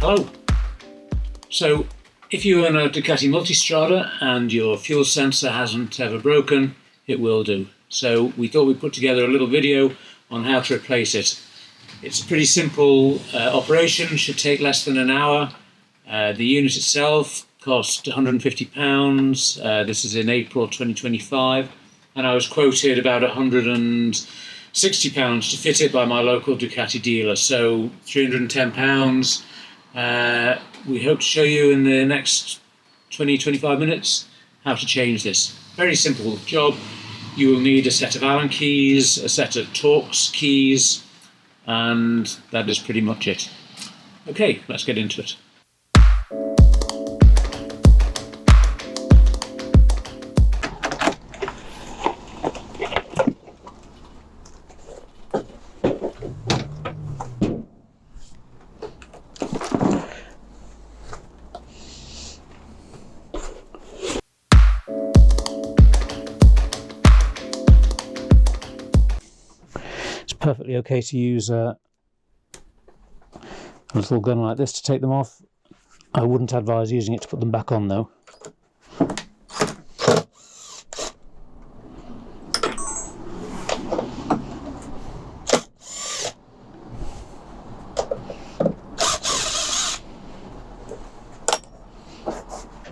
Hello. So if you own a Ducati Multistrada and your fuel sensor hasn't ever broken, it will do. So we thought we'd put together a little video on how to replace it. It's a pretty simple operation, should take less than an hour. The unit itself cost £150. This is in April 2025, and I was quoted about £160 to fit it by my local Ducati dealer, so £310. We hope to show you in the next 20-25 minutes how to change this. Very simple job. You will need a set of Allen keys, a set of Torx keys, and that is pretty much it. Okay, let's get into it. Perfectly okay to use a little gun like this to take them off. I wouldn't advise using it to put them back on though.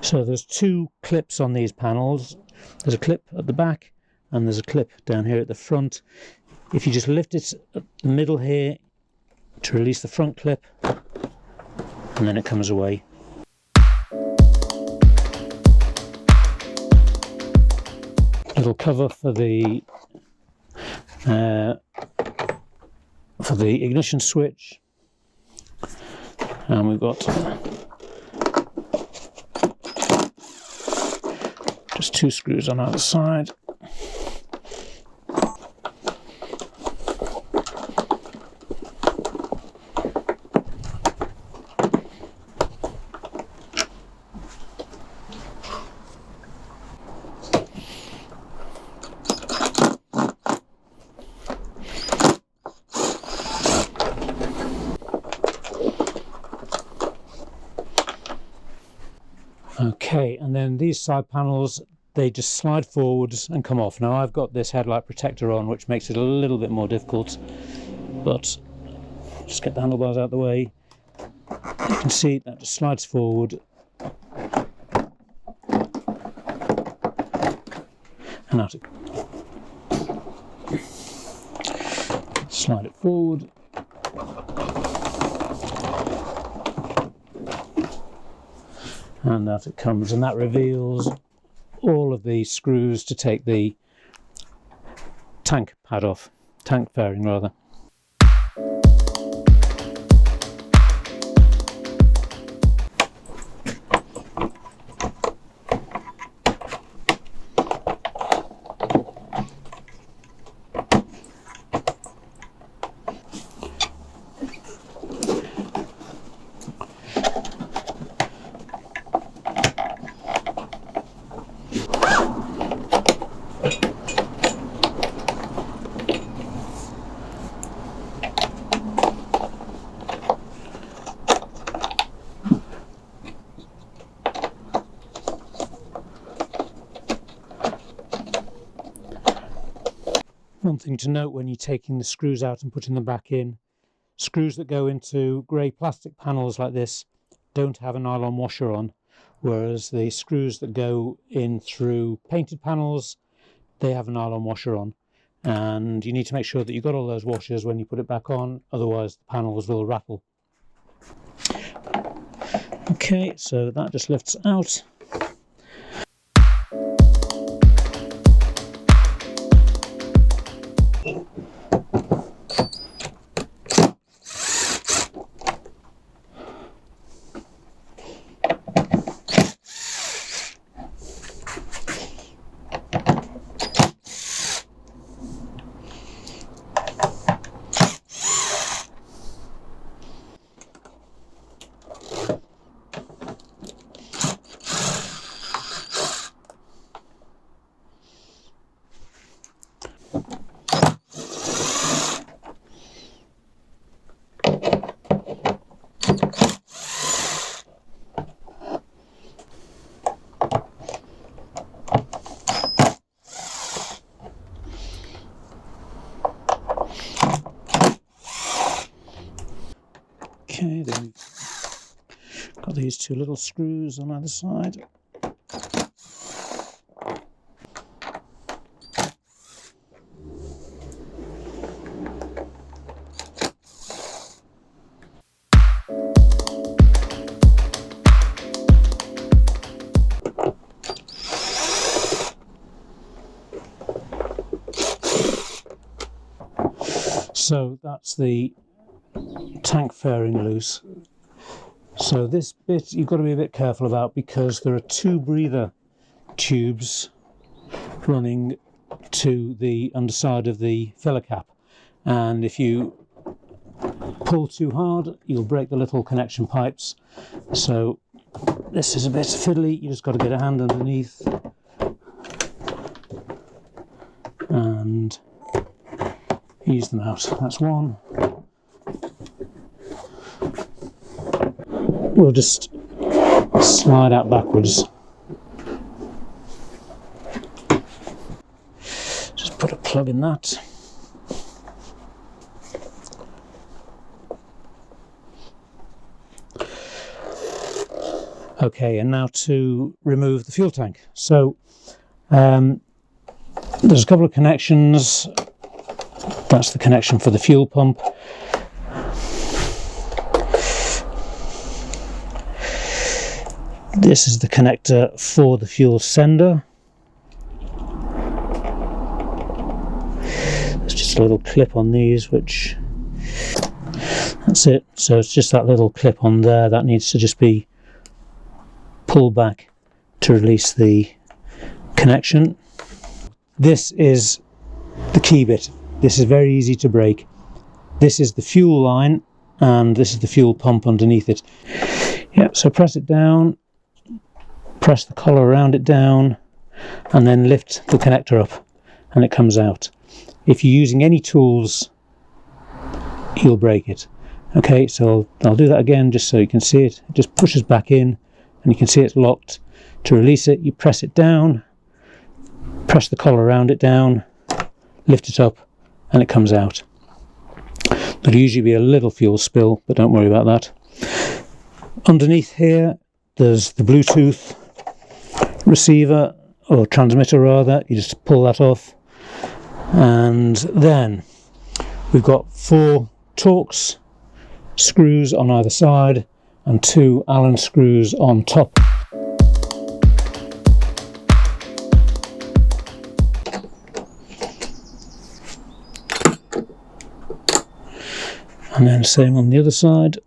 So there's two clips on these panels. There's a clip at the back and there's a clip down here at the front. If you just lift it at the middle here to release the front clip, and then it comes away. Little cover for the ignition switch, and we've got just two screws on either side. Okay, and then these side panels, they just slide forwards and come off. Now I've got this headlight protector on, which makes it a little bit more difficult, but just get the handlebars out of the way. You can see that just slides forward and out it. Slide it forward. And out it comes, and that reveals all of the screws to take the tank pad off, tank fairing rather. One thing to note when you're taking the screws out and putting them back in, screws that go into grey plastic panels like this don't have a nylon washer on, whereas the screws that go in through painted panels, they have a nylon washer on. And you need to make sure that you've got all those washers when you put it back on, otherwise the panels will rattle. Okay, so that just lifts out. Okay, then we've got these two little screws on either side. So that's the tank fairing loose. So this bit you've got to be a bit careful about, because there are two breather tubes running to the underside of the filler cap, and if you pull too hard you'll break the little connection pipes. So this is a bit fiddly, you just got to get a hand underneath and ease them out. That's one. We'll just slide out backwards. Just put a plug in that. Okay, and now to remove the fuel tank. So there's a couple of connections. That's the connection for the fuel pump. This is the connector for the fuel sender. There's just a little clip on these, which, that's it. So it's just that little clip on there that needs to just be pulled back to release the connection. This is the key bit. This is very easy to break. This is the fuel line and this is the fuel pump underneath it. Yeah, so press it down, press the collar around it down, and then lift the connector up and it comes out. If you're using any tools, you'll break it. Okay, so I'll do that again just so you can see it. It just pushes back in and you can see it's locked. To release it, you press it down, press the collar around it down, lift it up, and it comes out. There'll usually be a little fuel spill, but don't worry about that. Underneath here, there's the Bluetooth receiver, or transmitter rather. You just pull that off. And then we've got 4 Torx screws on either side and 2 Allen screws on top. And then same on the other side.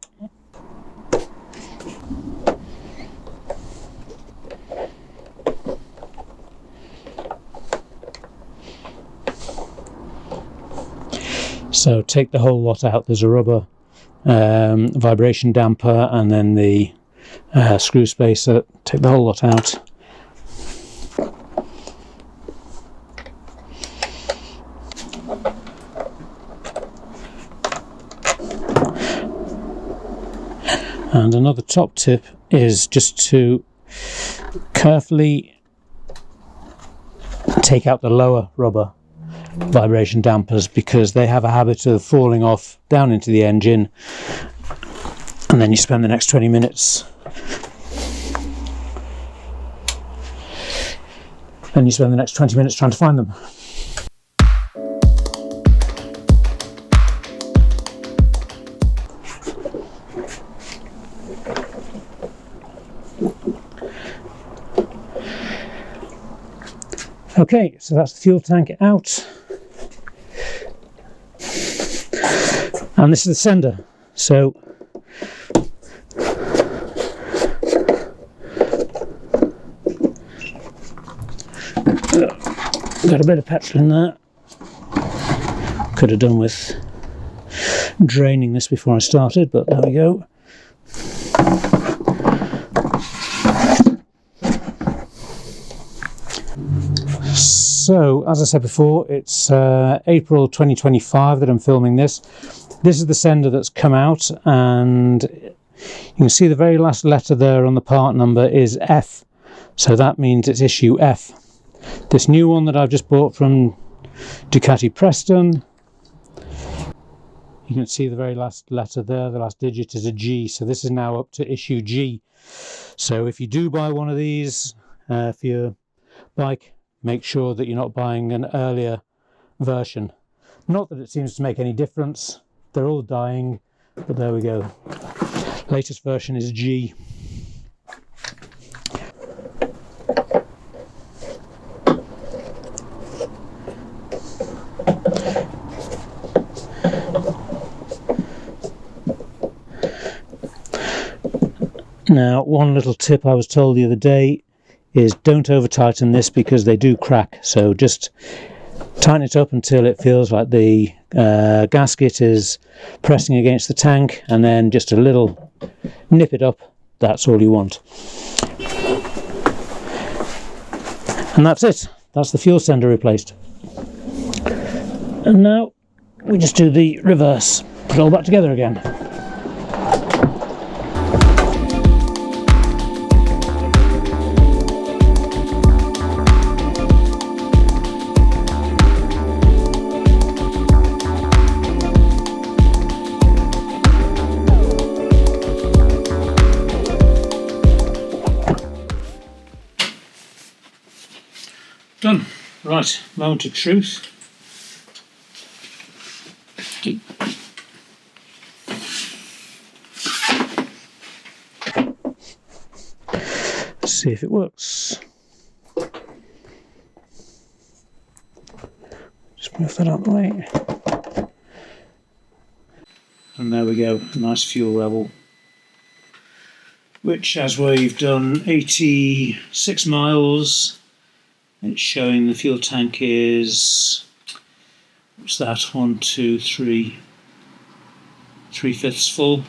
So take the whole lot out. There's a rubber vibration damper and then the screw spacer. Take the whole lot out. And another top tip is just to carefully take out the lower rubber vibration dampers, because they have a habit of falling off down into the engine, and then you spend the next 20 minutes trying to find them. Okay, so that's the fuel tank out. And this is the sender. So got a bit of petrol in there. Could have done with draining this before I started, but there we go. So, as I said before, it's April 2025 that I'm filming this. This is the sender that's come out, and you can see the very last letter there on the part number is F. So that means it's issue F. This new one that I've just bought from Ducati Preston, you You can see the very last letter there, the last digit is a G, so this is now up to issue G. So if you do buy one of these for your bike, make sure that you're not buying an earlier version. Not that it seems to make any difference, they're all dying, but there we go. Latest version is G. Now, one little tip I was told the other day is don't over tighten this because they do crack, so just tighten it up until it feels like the gasket is pressing against the tank, and then just a little nip it up. That's all you want. And that's it. That's the fuel sender replaced. And now we just do the reverse, put it all back together again. Done. Right, moment of truth. Let's see if it works. Just move that out of the way. And there we go, nice fuel level. Which, as we've done 86 miles, it's showing the fuel tank is, what's that, 1, 2, 3, 3/5 full.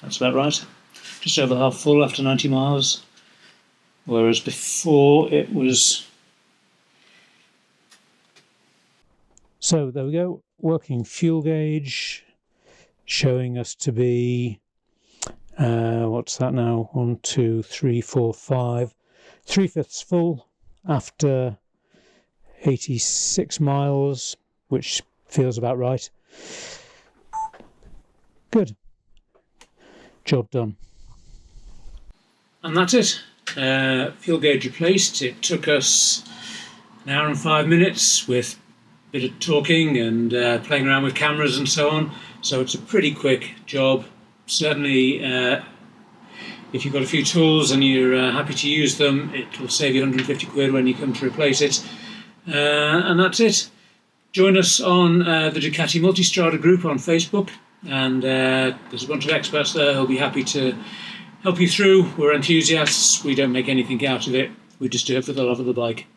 That's about right. Just over half full after 90 miles. Whereas before it was... So there we go, working fuel gauge, showing us to be, what's that now, 1, 2, 3, 4, 5, 3/5 full after 86 miles, which feels about right. Good. Job done. And that's it. Fuel gauge replaced. It took us an hour and 5 minutes with a bit of talking and playing around with cameras and so on. So it's a pretty quick job. Certainly, if you've got a few tools and you're happy to use them, it will save you 150 quid when you come to replace it. And that's it. Join us on the Ducati Multistrada group on Facebook, and there's a bunch of experts there who'll be happy to help you through. We're enthusiasts. We don't make anything out of it. We just do it for the love of the bike.